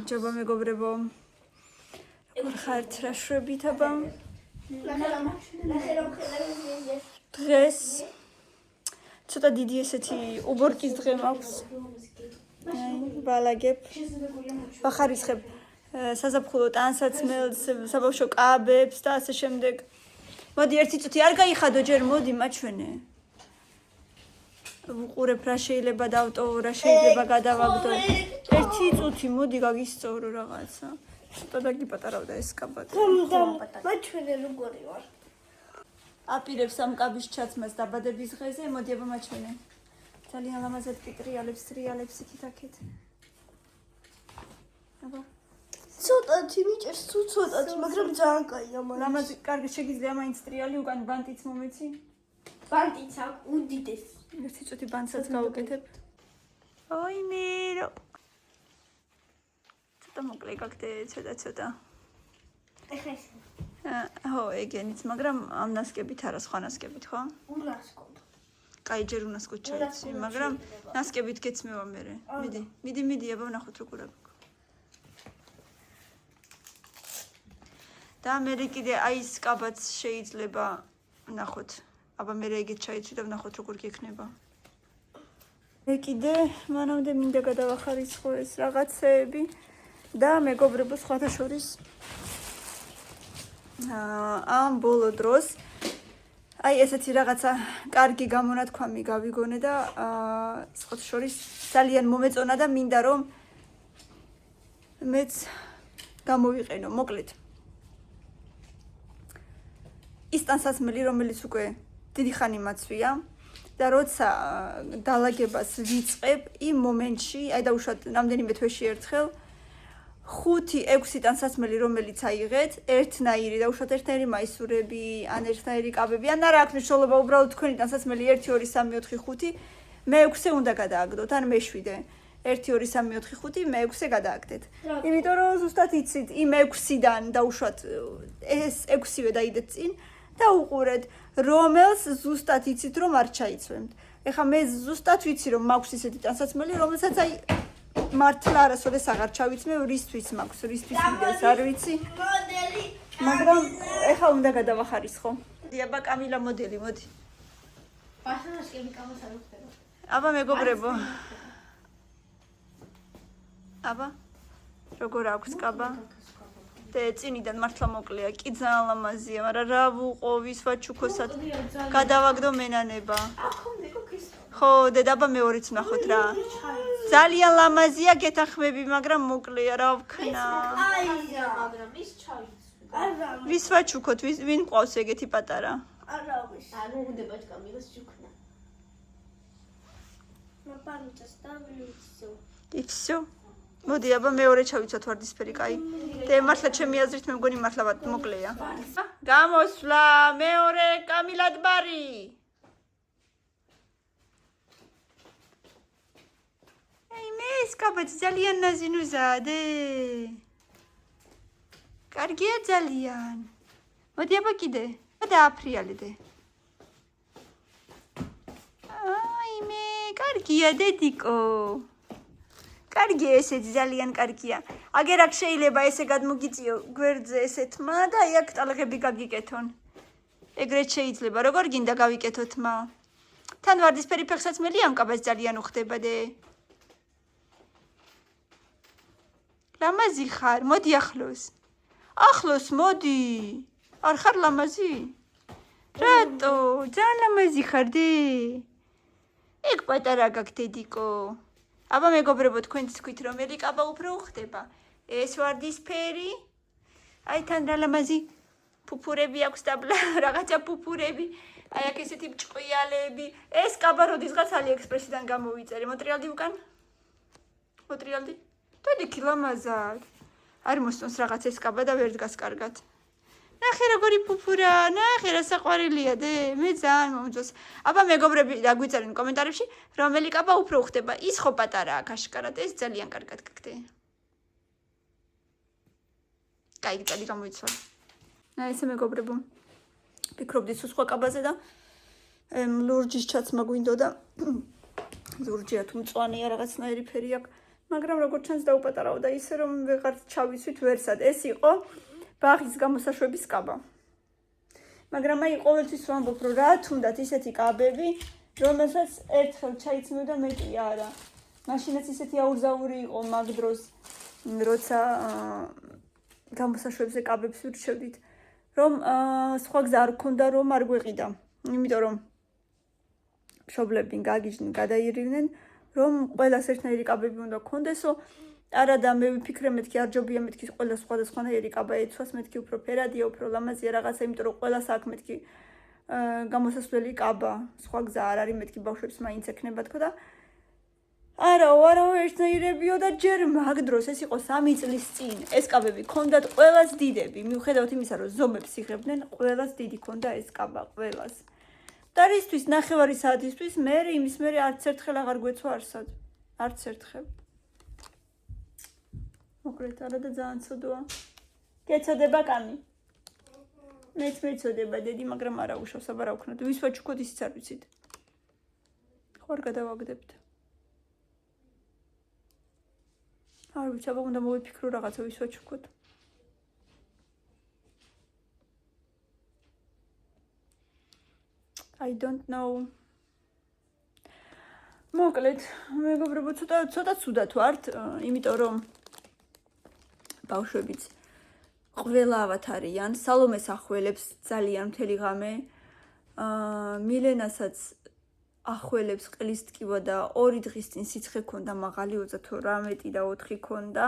გამარჯობა მეგობრებო. როგორ ხართ? რა შვებით აბა? დღეს ცოტა დიდი ესეთი უბორკის დღე მაქვს. ვალაგებ. ვახარისხებ საზაფხულო ტანსაცმელს, საბავშვო კაბებს და ასე შემდეგ. მოდი ერთი წუთი არ გაიხადო ჯერ, მოდი მაჩვენე. ვუყურებ რა შეიძლება დავტოვო, რა შეიძლება გადავაგდო. ერთი წუთი მოდი გაგისწოვრო რაღაცა. ცოტა დაგიპატარავდა ეს კაბად. მაჩვენე როგორი ვარ. აპირებს ამ კაბის ჩაცმას დაბადების დღეზე, მოდი აბა მაჩვენე. ძალიან ლამაზად პიტრიალებს, ტრიალებს იქით-აქეთ. აბა. ცოტათი მიჭერს, თუ ცოტათი, მაგრამ ძალიან კაია მაინც. ლამაზი, კარგი, შეგიძლია მაინც ტრიალი უკან ბანტიც მომეცი? ბანტიც აქვს უდიდეს. ერთი წუთი ბანტსაც გავუკეთებ. ოინე. ცოტა მოკლე გაგდე, ცოტა. ეხლა ეს. ხო, ეგენიც, მაგრამ ამ ნასკებით არა, სხვა ნასკებით, ხო? უნასკოდ. კაი, ჯერ უნასკოდ ჩაიცი, მაგრამ ნასკებით გეცმევა მერე. მიდი, აბა ვნახოთ როგორ აქვს. და მერე კიდე აი ეს კაბაც შეიძლება ვნახოთ. აბა მერე ეგეთ ჩაიცვი და ვნახოთ როგორ გექნება. მე კიდე მანამდე მინდა გადავახარისხო ეს რაღაცეები და მეგობრებო სხვათა შორის ამ ბოლო დროს აი ესეთი რაღაცა კარგი გამონათქვამი გავიგონე და სხვათა შორის ძალიან მომეწონა და მინდა რომ მეც გამოვიყენო. მოკლედ ის ტანსაცმელი რომელიც უკვე დიდი ხანი მაცვია და როცა დალაგებას ვიწყებ იმ მომენტში, აი დაუშვათ რამდენიმე თვეში ერთხელ 5-6 ტანსაცმელი რომელიც აიღეთ, ერთნაირი დაუშვათ ერთნაირი მაისურები, ან ერთნაირი კაბები, ან არა აქვს მნიშვნელობა, უბრალოდ თქვენი ტანსაცმელი 1 2 3 4 5, მე-6 უნდა გადააგდოთ, ან მე-7. 1 2 3 4 5, მე-6 გადააგდეთ. იმიტომ რომ ზუსტად იცით, იმ 6-დან დაუშვათ ეს 6-ვე დაიდეთ წინ და უყურეთ, რომელს ზუსტად იცით რომ არ ჩაიცვენთ. ეხლა მე ზუსტად ვიცი რომ მაქვს ისეთი ტანსაცმელი, რომელსაც აი მართლა არასოდეს აღარ ჩავიცმევ, რისთვის მაქვს, რისთვის მიდეს არ ვიცი. მაგრამ ეხლა უნდა გადავახარისხო. აბა კამილა მოდელი, მოდი. ბაშანაშკები კამას არ უხდება. აბა მეგობრებო. აბა როგორ აქვს კაბა? და წინიდან მართლა მოკლეა, კი ძალიან ლამაზია, მაგრამ რა ვუყო, ვის ვაჩუქოსად გადავაგდო მენანება. ხო, დედაბა მეორეც ვნახოთ რა. ძალიან ლამაზია, გეთახმები, მაგრამ მოკლეა, რა ვქნა. აია, მაგრამ ის ჩაიცვი. ვის ვაჩუქოთ, ვინ ყავს ეგეთი პატარა? არავის. არ მოგდება კამილას ჩუქნა. მაპარუცას დავივიცო. იცო? მოდი, აბა მეორე ჩავიცოთ ვარდისფერი, კაი. და მართლა ჩემი აზრით მე მგონი მართლა მოკლეა. გამოსვლა მეორე კამილადბარი. აი მე ეს კაბაც ძალიან ნაზინუზადე. კარგია ძალიან. მოდი აბა კიდე. და აფრიალედე. აი მე კარგია დედიკო. კარგია ესე ძალიან კარგია. აგერ აქ შეიძლება ესე გადმოგიწიო გვერდზე ესეთმა და აი აქ ტალღები გაგიკეთონ. ეგრეთ შეიძლება. როგორ გინდა გავიკეთოთ მა? თან ვარდისფერი ფეხსაცმელი ამ კაბას ძალიან უხდება დე. ლამაზი ხარ, მოდი ახლოს. ახლოს მოდი. არ ხარ ლამაზი? რატო? ძალიან ლამაზი ხარ დე. ეგ პატარა გაქვს დედიკო. აბა მეგობრებო, თქვენ თქვით რომელი კაბა უფრო უხდება? ეს ვარდისფერი? აი თან რა ლამაზი ფუფურები აქვს და რაღაცა ფუფურები. აი აქ ესეთი ჭყიალები. ეს კაბა როდისღაც AliExpress-დან გამოვიწერე. მოტრიალდი უკან? მოტრიალდი? დედიკი ლამაზად. არ მოსწონს რაღაც ეს კაბა და ვერ დგას კარგად. ნახე როგორი ფუფურა, ნახე რა საყვარელია დე, მე ძალიან მომწონს. აბა მეგობრები, დაგვიწერენ კომენტარებში, რომელი კაბა უფრო უხდება. ის ხო პატარაა ქაშკარად, ეს ძალიან კარგად გაგდე. კაი, წელი გამოიცვალა. ესე მეგობრებო, ფიქრობდი სხვა კაბაზე და ლურჯის ჩაცმა გვინდოდა. ლურჯია თუ მწვანეა, რაღაცნაირი ფერი აქვს. მაგრამ როგორც ჩანს დაუპატარავ და ისე რომ ვეღარ ჩავიცვით ვერსად. ეს იყო ბაღის გამოსაშვების კაბა. მაგრამ აი ყოველთვის ვამბობ, რომ რა თუნდაც ისეთი კაბები, რომელსაც ერთხელ ჩაიცმევდა მეტი არა. მაშინაც ისეთი აურზაური იყო მაგ დროს, როცა გამოსაშვებზე კაბებს ვირჩევდით, რომ სხვა გზა არ გქონდა, რომ არ გვეყიდა. იმიტომ რომ მშობლები გაგიჟდნენ, გადაირივნენ, რომ ყველას ერთნაირი კაბები უნდა გქონდესო. არა და მე ვიფიქრე მეთქი არ ჯობია მეთქი ყველა სხვადასხვანაირი კაბა ეცვას, მეთქი უფრო ფერადია, უფრო ლამაზია რაღაცა, იმიტომ რომ ყველას აქ მეთქი გამოსასვლელი კაბა, სხვა გზა არ არის, მეთქი ბავშვებს მაინც ექნება თქო და არა ერთნაირებიო და ჯერ მაგ დროს ეს იყო 3 წლის წინ. ეს კაბები ქონდათ ყველას დიდები, მიუხედავად იმისა, რომ ზომებს იღებდნენ, ყველას დიდი ქონდა ეს კაბა, ყველას. და რისთვის ნახევარი საათისთვის მე იმის მერე არც ერთხელ აღარ გვეცვა არსად. არც ერთხელ. მოკლედ არა და ძალიან ცოდოა. გეცოდება კამი? მეც მეცოდება დედი, მაგრამ არა უშავს აბა რა ვქნათ. ვის ვაჩუქოთ ისიც არ ვიცით. ხო არ გადავაგდებთ. არ ვიცი, აბა უნდა მოვიფიქრო რაღაცა ვის ვაჩუქოთ. I don't know. მოკლედ, მეგობრებო, ცოტა ცუდად ვართ, იმიტომ რომ ბავშვებიც ყველავად არიან, სალომეს ახველებს ძალიან მთელი ღამე. მილენასაც ახველებს ყლის ტკივა და 2 დღის წინ სიცხე ქონდა მაღალი 38 და 4 ქონდა.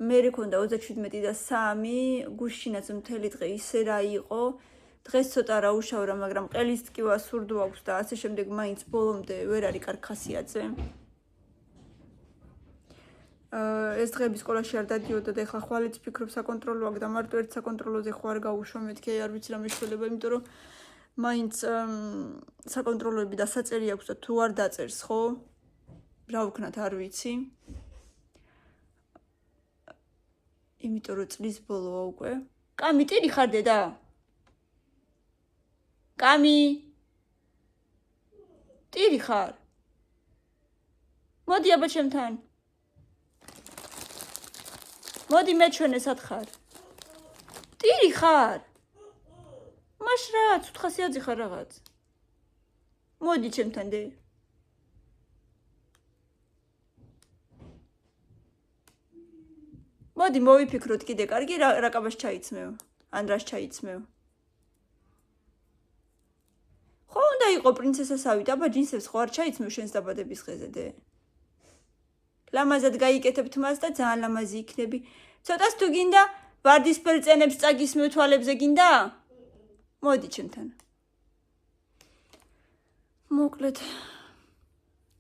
მერე ქონდა 37 და 3, გუშინაც მთელი დღე ისე რა იყო. დღეს ცოტა რა უშავრა, მაგრამ ყელის ტკივა სურდო აქვს და ასე შემდეგ მაინც ბოლომდე ვერ არის კარგ ხასიათზე. ეს დღეები სკოლაში არ დადიოდა და ეხლა ხვალიც ფიქრობ საკონტროლო აქვს და მარტო ერთ საკონტროლოზე ხო არ გავუშვა მეთქი, არ ვიცი რა მეშველება, იმიტომ რომ მაინც საკონტროლოები დასაწერი აქვს და თუ არ დაწერს, ხო? რა ვქნათ, არ ვიცი. იმიტომ რომ წლის ბოლოა უკვე. კამი ტირი ხარ დედა? კამი? ტირი ხარ? მოდი აბა ჩემთან. მოდი მე ჩვენე სად ხარ? ტირი ხარ? მაშ რა, ცუდ ხასიათზე ხარ რაღაც. მოდი ჩემთან დე. მოდი მოვიფიქროთ კიდე კარგი რა კაბას ჩაიცმევ? ან რას ჩაიცმევ? ხო უნდა იყო პრინცესასავით, აბა ჯინსებს ხო არ ჩაიცმევ შენს დაბადების დღეზე დე? ლამაზად გაიკეთებ თმას და ძალიან ლამაზი იქნები. ცოტას თუ გინდა ვარდისფერ წენებს წაგისმევ თვალებზე გინდა? მოდი ჩემთან. მოკლედ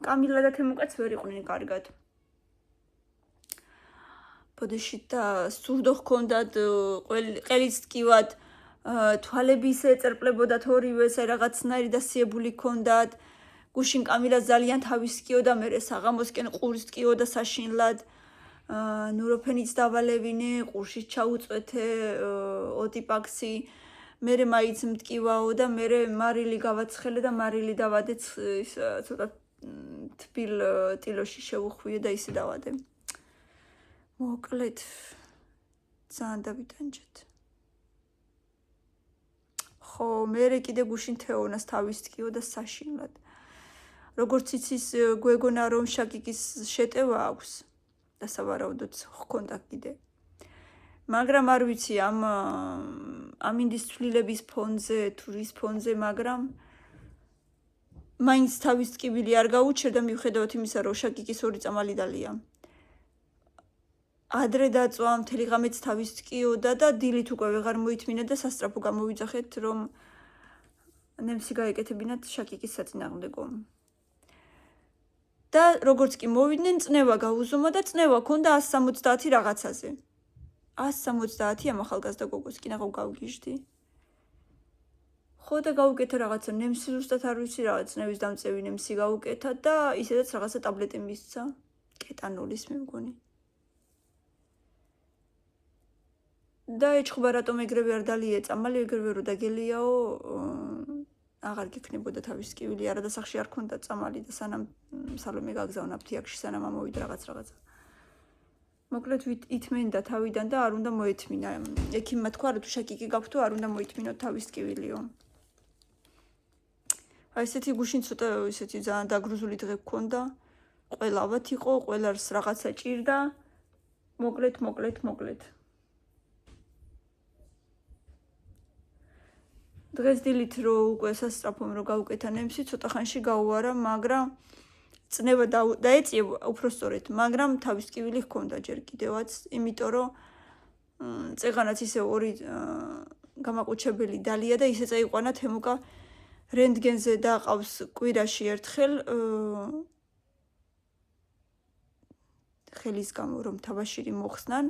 კამილა და თემუკაც ვერ იყვნენ კარგად. ბოდიში და სურდო ჰქონდათ ყელის ტკივად, თვალები ისე ეწერპლებოდათ ორივეს, რაღაცნაირი დასიებული ჰქონდათ. გუშინ კამილა ძალიან თავის ტკიოდა, მერე საღამოსკენ ყურის ტკიოდა საშინლად. ნუროფენიც დავალევინე, ყურშიც ჩაუწვეთე ოტიპაქსი. მერე მაიც მტკივაო და მერე მარილი გავაცხელე და მარილი დავადე ცოტა თბილ ტილოში შევუხვიე და ისე დავადე. მოკლედ ძალიან დავიტანჯეთ. ხო, მერე კიდე გუშინ თეონას თავის ტკიოდა საშინლად. როგორც იცის გვეგონა რომ შაკიკის შეტევა აქვს და სავარაუდოდ ჰქონდა კიდე. მაგრამ არ ვიცი ამინდის ცვლილების ფონზე თუ რის ფონზე, მაგრამ მაინც თავის ტკივილი არ გაუჩერდა მიუხედავად იმისა, რომ შაკიკის 2 წამალი დალია. ადრე დაწვა მთელი ღამეც თავის ტკიოდა და დილით უკვე ვეღარ მოითმინა და სასწრაფო გამოვიძახეთ, რომ ნემსი გაეკეთებინათ შაკიკის საწინააღმდეგო. და როგორც კი მოვიდნენ, წნევა გაუზომა და წნევა ქონდა 170 რაღაცაზე. 170 ამ ახალგაზრდა გოგოს კი ნახავ გავგიჟდი. ხო და გავუკეთა რაღაცა ნემსი ზუსტად არ ვიცი რაღაც წნევის დამწევი ნემსი გავუკეთა და ისედაც რაღაცა ტაბლეტი მისცა. კეტანოლის მე მგონი. და ეჭხობა რატომ ეგრევე არ დალიე წამალი, ეგრევე რო დაგელიაო, აღარ გექნებოდა თავის ტკივილი, არა და სახში არ ქონდა წამალი და სანამ სალომე გაგზავნა ფთიაქში, სანამ ამოვიდა რაღაცა. მოკლედ ითმენდა თავიდან და არ უნდა მოეთმინა. ექიმმა თქვა, რომ თუ შეკიკი გაქვთ, არ უნდა მოითმინოთ თავის ტკივილიო. აი ესეთი გუშინ ცოტა ისეთი ძალიან დაგრუზული დღე გქონდა. ყველავად იყო, ყველას რაღაცა ჭირდა. მოკლედ. დღეს დილით რო უკვე სასწრაფომ რო გავუკეთა ნემსი, ცოტა ხანში გაუარა, მაგრამ წნება დაეწია უпростоრეთ, მაგრამ თავის ტკივილი ჰქონდა ჯერ კიდევაც, იმიტომ რომ წეღანაც ისე ორი გამაყუჩებელი დალია და ისე წაიყვანა თემუკა რენტგენზე დაყავს კვირაში ერთხელ ხელის გამო რომ თაბაშირი მოხსნან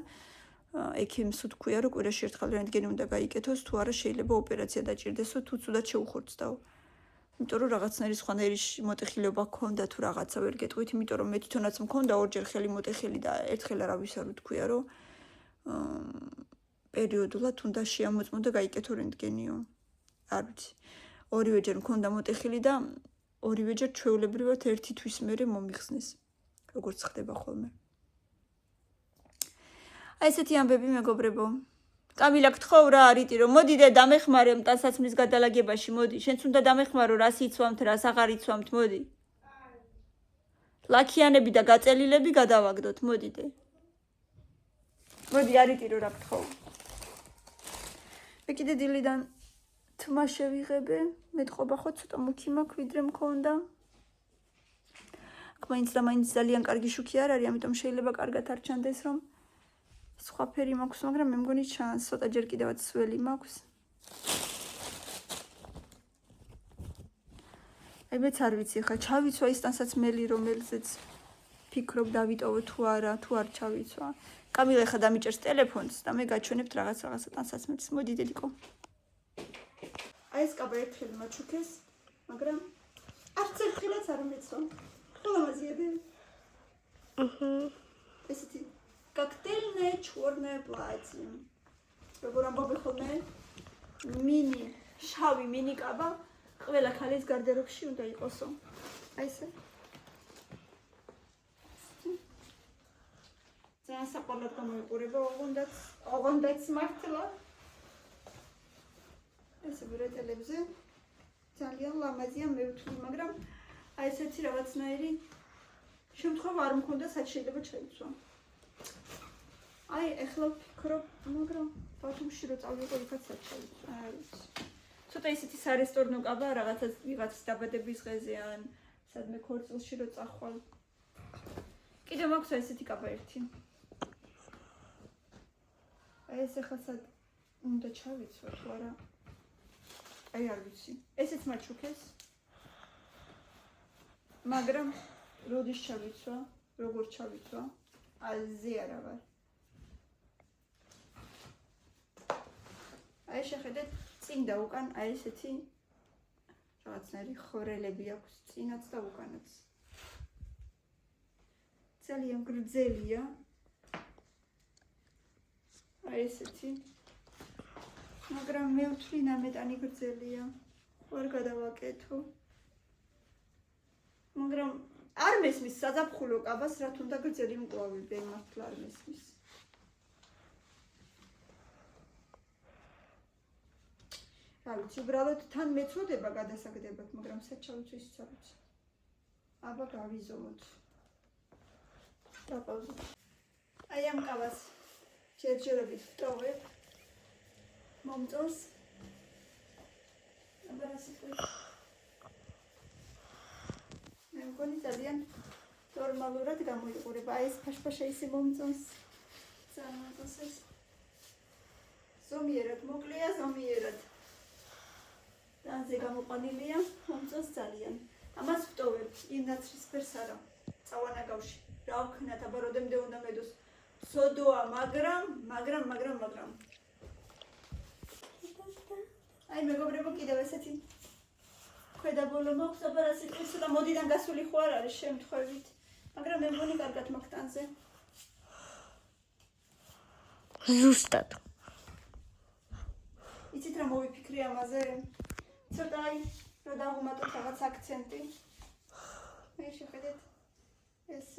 ექიმს უთქვია რომ კვირაში ერთხელ რენტგენი უნდა გაიკეთოს თუ არა შეიძლება ოპერაცია დაჭირდესო თუ ცუდად შეუხორცდაო. იმიტომ რომ რაღაცნაირი სხვანაირი მოტეხილება ჰქონდა თუ რაღაცა ვერ გეტყვით, იმიტომ რომ მე თვითონაც მქონდა ორჯერ ხელი მოტეხილი და ერთხელ არავის არ უთქვია რომ პერიოდულად უნდა შეამოწმო და გაიკეთო რენტგენიო. არ ვიცი. ორივეჯერ მქონდა მოტეხილი და ორივეჯერ ჩვეულებრივად ერთი თვის მერე მომიხსნეს. როგორც ხდება ხოლმე. აი ესეთი ამბები მეგობრებო. კამილა გთხოვ რა არიტი რომ მოდი და დამეხმარე მტაცაცმლის გადალაგებაში მოდი. შენც უნდა დამეხმარო რას იცვამთ, რას აღარ იცვამთ, მოდი. ლაქიანები და გაწელილები გადავაგდოთ, მოდი დე. მოდი არიტი რა გთხოვ. მე კიდე დილიდან თმა შევიღებე, მეტყობა ხო ცოტა მუქი მაქვს ვიდრე მქონდა. აქ მაინც ძალიან კარგი შუქი არ არის, ამიტომ შეიძლება კარგად არ ჩანდეს რომ სხვა ფერი მაქვს, მაგრამ მე მგონი ჩანს, ცოტა ჯერ კიდევაც სველი მაქვს. აი მეც არ ვიცი ხა, ჩავიცვა ისთანაც მელი რომელზეც ფიქრობ დავიტოვო თუ არა, თუ არ ჩავიცვა. კამილა ხა დამიჭერს ტელეფონს და მე გაჩვენებთ რაღაცა ტანსაცმელს. მოდი დედიკო. აი ეს კაბა ერთხელ მაჩუქეს, მაგრამ არც ერთხელაც არ მეცვა. ხოლო მაზიები. ესეთი коктейльное черное платье. როგორ ამბობ ხოლმე? მინი, შავი მინი კაბა ყველა ქალის გარდერობში უნდა იყოსო. აი ესე. ძალიან საყვარლად გამოიყურება, ოღონდაც მართლა. ესე ბრეტელებზე ძალიან ლამაზია მე ვთვლი, მაგრამ აი ესეთი რაღაცნაირი შემთხვევა არ მქონდა, რაც შეიძლება ჩაიცვა. აი ეხლა ვფიქრობ, მაგრამ ბათუმში რო წავიღო იქაც საჩაიცვა. არ ვიცი. ცოტა ისეთი სარესტორნო კაბა რაღაცას ვიღაცის დაბადების დღეზე ან სადმე ქორწილში რო წახვალ. კიდევ მაქვს ესეთი კაბა ერთი. აი ეს ახლა სად უნდა ჩავიცვა თუ არა. აი არ ვიცი. ესეც მაჩუქეს. მაგრამ როდის ჩავიცვა, როგორ ჩავიცვა? აზე არა ვარ. აი შეხედეთ წინ და უკან აი ესეთი რაღაცნაირი ხორელები აქვს წინაც და უკანაც. ძალიან გრძელია. აი ესეთი. მაგრამ მე ვთვლი ნამეტანი გრძელია. ვერ გადავაკეთო. მაგრამ არ მესმის საზაფხულო კაბას რა თუნდა გრძელი მკლავები მართლა არ მესმის. რა ვიცი, უბრალოდ თან მეწოდება გადასაგდებად, მაგრამ საჩავიცო ისიც არ ვიცი. აბა გავიზომოთ. დაპაუზოთ. აი ამ კაბას ჯერჯერობით ვტოვებ. მომწონს. აბა რა სიტყვის. მე მგონი ძალიან ნორმალურად გამოიყურება. აი ეს ფაშფაშა ისე მომწონს. ძალიან მომწონს ეს. ზომიერად მოკლეა, ზომიერად. დანზე გამოყვანილია, მომწონს ძალიან. ამას ვტოვებ, ინაცრის ფერს არა. წავანაგავში. რა ვქნათ, აბა როდემდე უნდა მედოს. სოდოა, მაგრამ. აი მეგობრებო, კიდევ ესეთი ქვედა ბოლო მაქვს, აბა რა სიტყვის და მოდიდან გასული ხო არ არის შემთხვევით. მაგრამ მე მგონი კარგად მაქვს ტანზე. ზუსტად. იცით რა მოვიფიქრე ამაზე? ცოტა აი რა დავუმატოთ რაღაც აქცენტი. მე შეხედეთ ეს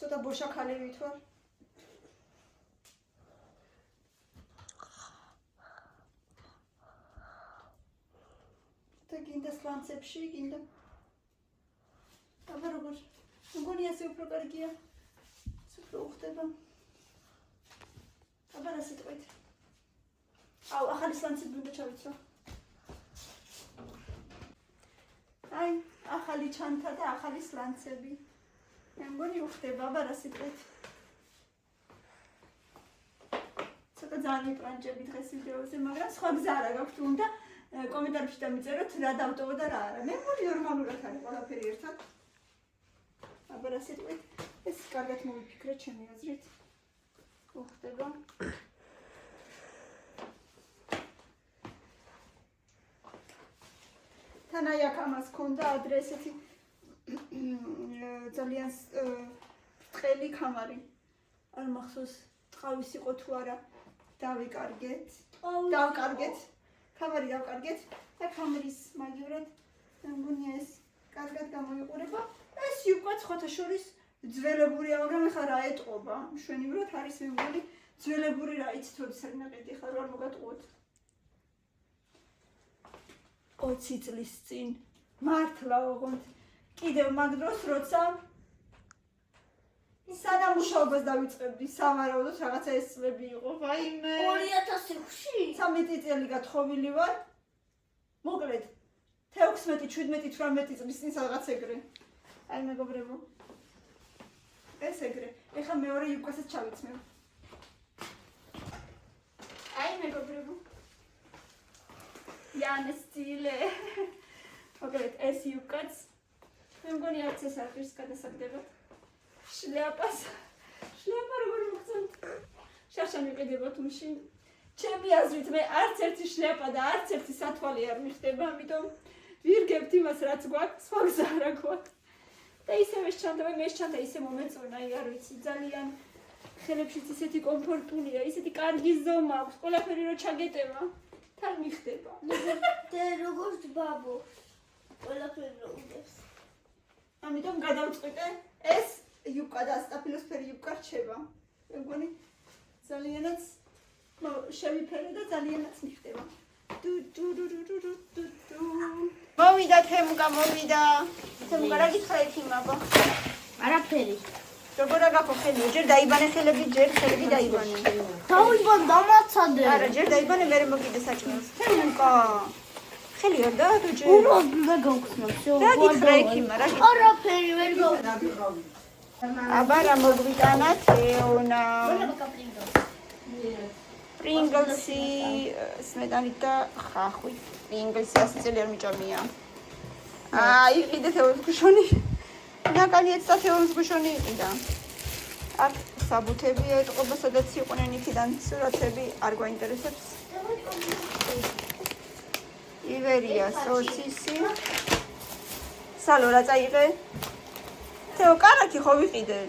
ცოტა ბოშაქალევით ვარ. და გინდა სლანცებში, გინდა. აბა როგორ? მგონი ასე უფრო კარგია. უფრო უხდება. აბა რა სიტყვით? აუ, ახალი სლანცები უნდა ჩავიცვა. აი, ახალი ჩანთა და ახალი სლანცები. მე მგონი უხდება, აბა რა სიტყვით? ცოტა ძალიან მიპრანჭები დღეს ვიდეოზე, მაგრამ სხვა გზა არა გაქვთ, უნდა კომენტარებში დამიწეროთ რა დავტოვო და რა არა. მე მგონი ნორმალურად არის ყველაფერი ერთად. აბა რა სიტყვით? ეს კარგად მოვიფიქრეთ ჩემი აზრით. უხდება. თან აი აქ ამას ქონდა ადრე ესეთი ძალიან ბრტყელი კამარი. არ მახსოვს ტყავის იყო თუ არა. დავიკარგეთ. დავკარგეთ. კამარი დავკარგეთ და კამერის მაგივრად მგონია ეს კარგად გამოიყურება. ეს უკვე სხვათა შორის ძველებურია, მაგრამ ეხლა რა ეტყობა? მშვენივრად არის მე მგონი ძველებური რა იცით სერნაყიდი ხარ არ მოგატყუოთ. 20 წლის წინ მართლა ოღონდ კიდევ მაგ დროს როცა სანამუშაობას დავიწყებდი სავარაუდოდ რაღაცა ეს წლები იყო. ვაიმე 2006-ში 13 წელი გათხოვილი ვარ. მოკლედ 16-17-18 წლის წინ რაღაც ეგრე. აი მეგობრებო. ეს ეგრე. ეხლა მეორე იუკასაც ჩავიცმევ. აი მეგობრებო. Jan stile. მოკლედ ეს იუკაც მე მგონი არც ეს არ პირს გადასაგდება. შლეაპა როგორ მოგწონთ? შარშან მიყიდება თუმში. ჩემი აზრით მე არც ერთი შლეაპა და არც ერთი სათვალე არ მიხდება, ამიტომ ვირგებთ იმას რაც გვაქვს, სხვა გზა არა გვაქვს. და ისევე შჩანდა, მე შჩანდა ისე მომეწონა, არ ვიცი, ძალიან ხელებშიც ისეთი კომფორტულია, ისეთი კარგი ზომა აქვს, ყველაფერი რო ჩაგეტევა, თან მიხდება. და როგორც ბაბო. ყველაფერი რო უდევს. ამიტომ გადავწყვიტე ეს იუკა და სტაფილოსფერი იუკა რჩება. მე მგონი ძალიანაც შევიფერე და ძალიანაც მიხდება. მოვიდა თემუკა, მოვიდა. თემუკა რა გითხრათ იმაბა? არაფერი. როგორ აგახო ხელი? ჯერ დაიბანე ხელები, ჯერ ხელები დაიბანე. დაუიბან დამაცადე. არა, ჯერ დაიბანე, მერე მოგიდე საჭმელს. თემუკა. ხელი არ დაადო ჯერ. უნდა გავხსნა, всё. რა გითხრა იქიმა, რა გითხრა? არაფერი ვერ გავხსნა. აბა რა მოგვიტანა თეონა. პრინგლსი სმეტანით და ხახვი. პრინგლსი 100 წელი არ მიჭამია. იყიდე თეოს გუშონი. ნაკანი ეცდა თეოს გუშონი იყიდა. აქ საბუთები ეტყობა, სადაც იყვნენ იქიდან სურათები, არ გვაინტერესებს. ივერია სოსისი. სალო რა წაიღე? თეო კარაკი ხო ვიყიდე?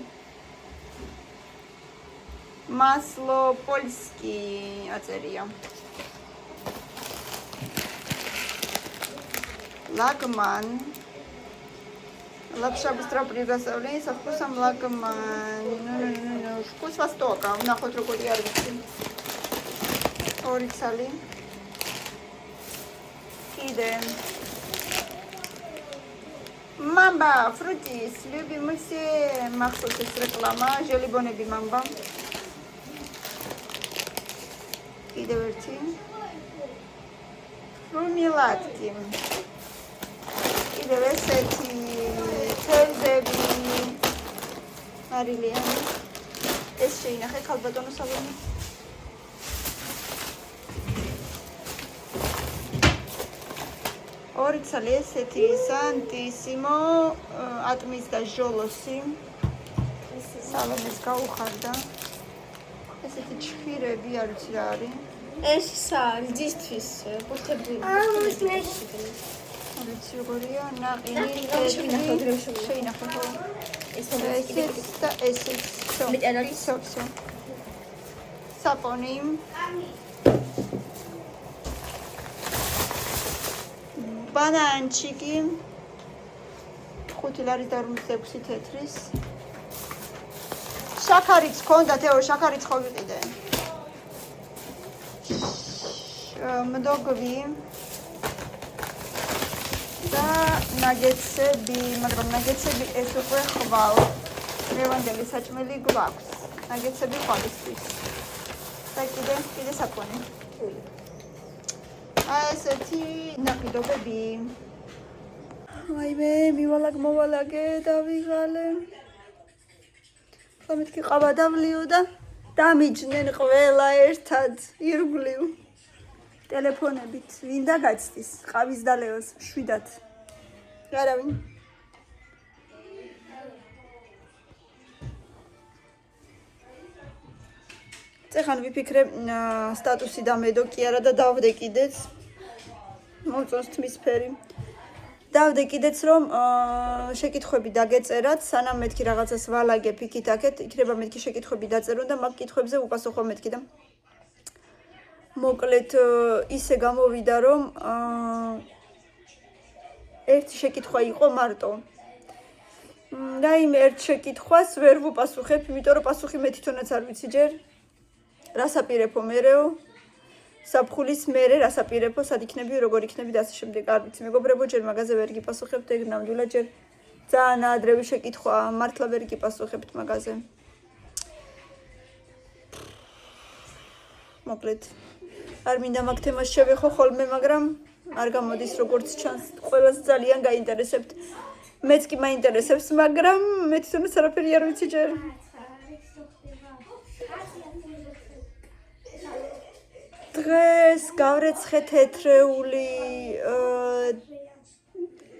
მასლო პოლსკი აწერია. лагман. Лапша быстро приготовления со вкусом лагман. Вкус Востока. Нахуй другой яркий. Орицали. Идем. Мамба, фрутис, любимый все махсус из реклама, желибонеби мамба. Идеверти. Фрумилатки. Идеверсети, тельдеби. Марилиан. Эсшейна, хай калбатону салони. ორიცალი ესეთი სანტისიმო ატმის და ჟოლოსი სალომეს გაუხარდა ესეთი ჩხირები არ ვიცი რა არის ეს რძისთვის ბუთები არ ვიცი როგორია ნაყინი შეინახო ესეც და ესეც სოფსო საპონი ბანანჩიკი 5 ლარი და 56 თეთრის შაქარიც ქონდა, თეო, შაქარიც ხო ვიყიდე. მდოგვი და ნაგეცები, მაგრამ ნაგეცები ეს უკვე ხვალ. ლევანდელი საჭმელი გვაქვს. ნაგეცები ხვალისთვის. და კიდე საკონი. ესეთი ნაკიდობები. აიმე, მოვალაგე და ვიღალე. მეთქი ყავა დავლიო და დამიჯნენ ყველა ერთად ირგვლივ. ტელეფონებით ვინდა გაცდის ყავის დალევას 7-ად. არავინ. ეხან ვიფიქრე სტატუსი დამედო კი არა და დავდე კიდეც. მოწონს თმის ფერი. დავდე კიდეც რომ შეკითხვები დაგეწერათ, სანამ მეთქი რაღაცას ვალაგებ იქით-აქეთ, იქნება მეთქი შეკითხვები დაწერონ და მაგ კითხვებზე უპასუხო მეთქი და მოკლედ ისე გამოვიდა რომ ერთი შეკითხვა იყო მარტო. და იმ ერთ შეკითხვას ვერ ვუპასუხებ, იმიტომ რომ პასუხი მე თვითონაც არ ვიცი ჯერ. რას აპირებო მერეო? საფხულის მერე რას აპირებო, სად იქნები, როგორ იქნები და ასე შემდეგ. არ ვიცი, მეგობრებო, ჯერ მაგაზე ვერ გიპასუხებთ, ეგ ნამდვილად ჯერ ძალიან ადრევი შეკითხვა, მართლა ვერ გიპასუხებთ მაგაზე. მოკლედ არ მინდა მაგ თემას შევეხო ხოლმე, მაგრამ არ გამოდის როგორც ჩანს, ყველას ძალიან გაინტერესებთ. მეც კი მაინტერესებს, მაგრამ მე თვითონაც არაფერი არ ვიცი ჯერ. დღეს გავრეცხე თეთრეული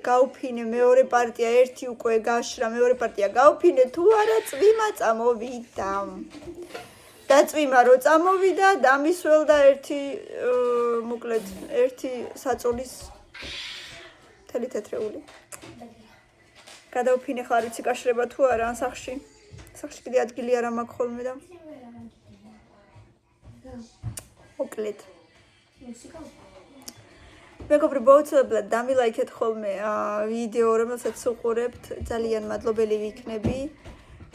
გავფინე მეორე პარტია ერთი უკვე გაშრა მეორე პარტია გავფინე თუ არა წვიმა წამოვიდა და წვიმა რო წამოვიდა დამისველდა ერთი მოკლედ ერთი საწოლის თელი თეთრეული გადავფინე ხარ იცი გაშრება თუ არა ან სახში კიდე ადგილი არ მაქვს ხოლმე და მოკლედ მეგობრებო, უცებად დამილაიქეთ ხოლმე ვიდეო, რომელსაც უყურებთ, ძალიან მადლობელი ვიქნები.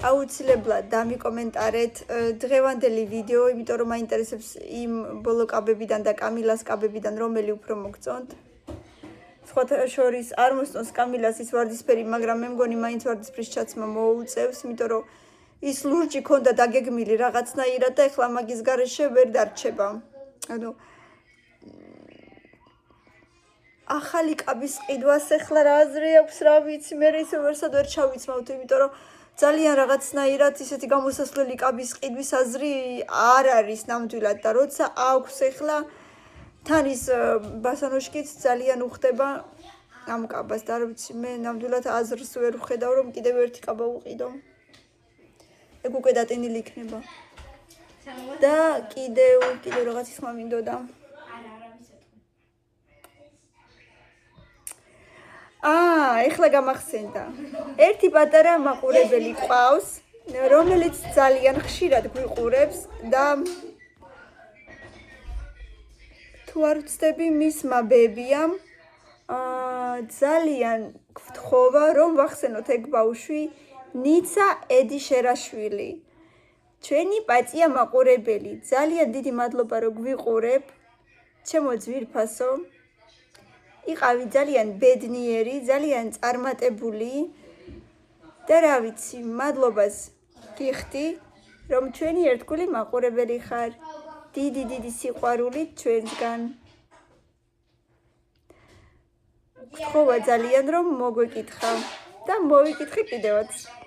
აუცილებლად დამიკომენტარეთ დღევანდელი ვიდეო, იმიტომ რომ მაინტერესებს იმ ბოლო კაბებიდან და კამილას კაბებიდან რომელი უფრო მოგწონთ. სხვათა შორის არ მოსწონს კამილას ის ვარდისფერი, მაგრამ მე მგონი მაინც ვარდისფრის ჩაცმა მოუწევს, იმიტომ რომ ის ლურჯი ქონდა დაგეგმილი რაღაცნაირად და ეხლა მაგის გარეშე ვერ დარჩება. ანუ ახალი კაბის ყიდვას ეხლა რა აზრი აქვს, რა ვიცი, მე ისე ვერსად ვერ ჩავიცმავთ, იმიტომ რომ ძალიან რაღაცნაირად ისეთი გამოსასვლელი კაბის ყიდვის აზრი არ არის ნამდვილად და როცა აქვს ეხლა თან ის ბასანოშკიც ძალიან უხდება ამ კაბას და არ ვიცი, მე ნამდვილად აზრს ვერ ვხედავ, რომ კიდევ ერთი კაბა უყიდო. ეგ უკვე დატენილი იქნება. და კიდევ რაღაც ხმა მინდოდა. ეხლა გამახსენდა. ერთი პატარა მაყურებელი ყავს, რომელიც ძალიან ხშირად გვიყურებს და თუ არ ვცდები მისმა ბებიამ ძალიან გვთხოვა რომ ვახსენოთ ეგ ბავშვი ნიცა ედიშერაშვილი. ჩვენი პატია მაყურებელი, ძალიან დიდი მადლობა რომ გვიყურებ. ჩემო ძვირფასო. იყავი ძალიან ბედნიერი, ძალიან წარმატებული და რა ვიცი, მადლობას გიხდი, რომ ჩვენი ერთგული მაყურებელი ხარ. დიდი სიყვარულით ჩვენსგან. გთხოვა ძალიან რომ მოგვეკითხა და მოვიკითხე კიდევაც.